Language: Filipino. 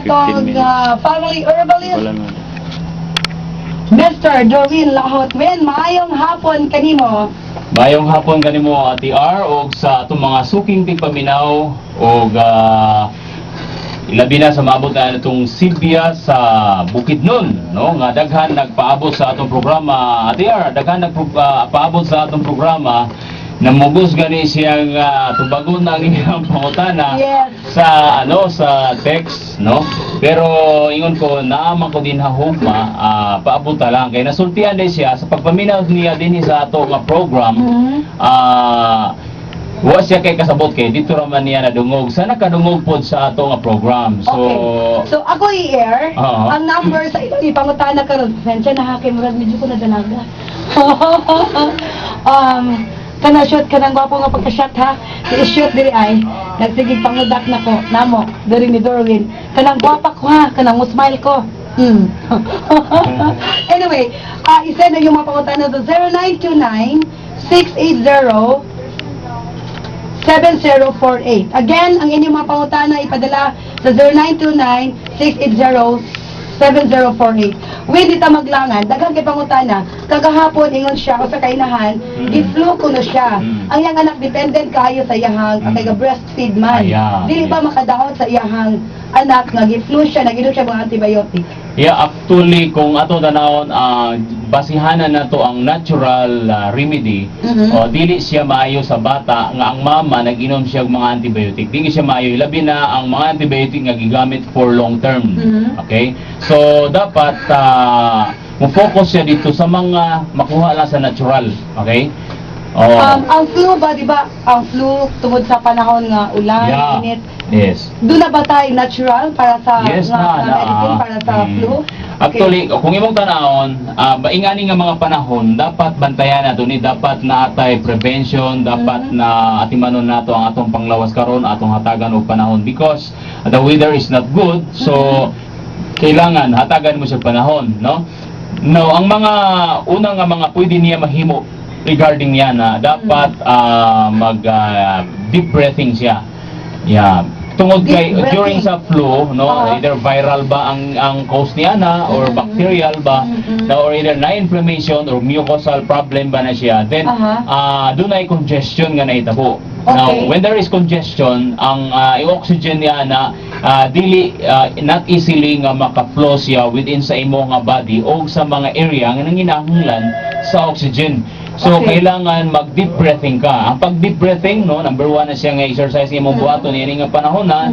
atong 15 minutes. family herbalist, Wala na. Mr. Doreen Lahot. Men, maayong hapon kanimo. Mayong hapon kanimo Ate R og sa atong mga suking tigpaminaw og ilabi na sa maabot na itong Silvia sa Bukidnon, no? Nga daghan nagpaabot sa atong programa. Ate R, daghan nagpaabot sa atong programa. Namugos gani siyang tubagon na ang iyang pangutana Yes. sa sa text, no? Pero ingon ko naaman ko din hahugma paabot ta lang kay nasultihan din siya sa pagpaminaw niya din sa ato nga program. Wa siya kay kasabot kay dito raman niya nadungog. Sana kadungog pod sa ato nga program. So Okay. So ako i-air Oo. ang number sa ito ipangutana karon. Sensya na hakim murag medyo ko nadalaga. Kana shoot kanang gwapo nga pagka-shot ha. I-shoot diri ay nagsigig pangudak na ko namo diri ni Dorwin. Kanang gwapa ko ha, kanang mo-smile ko. Anyway, i-send na yung mga pangutana sa 0929-680-7048. Again, ang inyong mga pangutana ipadala sa 0929-680-7048. With ita maglangan, daghang kay pangutana, kagahapon ingon siya o sa kainahan, gi-flu kuno siya. Ang iyang anak dependent kaayo sa iyahang kay breastfeed man. Ayan, Dili ba yes. makadahon sa iyahang anak nga gi-flu siya, naginom siya mga antibiotic. yeah, actually kung ato tanawon basihanan na to ang natural remedy. O dili siya maayo sa bata nga ang mama nag-inom siya og mga antibiotic. Dili siya maayo labi na ang mga antibiotic nga gigamit for long term. Okay? So dapat mo-focus siya dito sa mga makuha lang sa natural. Okay? Oh. Ang flu ba, di ba? Ang flu tungod sa panahon nga ulan, Yeah. init. Yes. Doon na ba tayo natural para sa Yes nga na, medicine para sa flu? Actually, kung imong tanawon, ingani nga mga panahon, dapat bantayan nato ni dapat naatay prevention, dapat na atimanon nato ang atong panglawas karon, atong hatagan og panahon because the weather is not good. So kailangan hatagan mo siya panahon, no? No, ang mga unang nga mga pwede niya mahimo regarding yan na dapat mag deep breathing siya. Yeah. Tungod kay Deep breathing. during sa flu, no, either viral ba ang cause niya na or bacterial ba na or either na inflammation or mucosal problem ba na siya, then doon ay congestion nga nahitabo. Now, Okay. when there is congestion, ang oxygen niya na dili not easily nga maka-flow siya within sa imo nga body o sa mga area nga nanginahanglan sa oxygen. So, Okay. kailangan mag-deep breathing ka. Ang pag-deep breathing, no, number 1 na siya nga exercise imong buhaton, yan nga panahon na,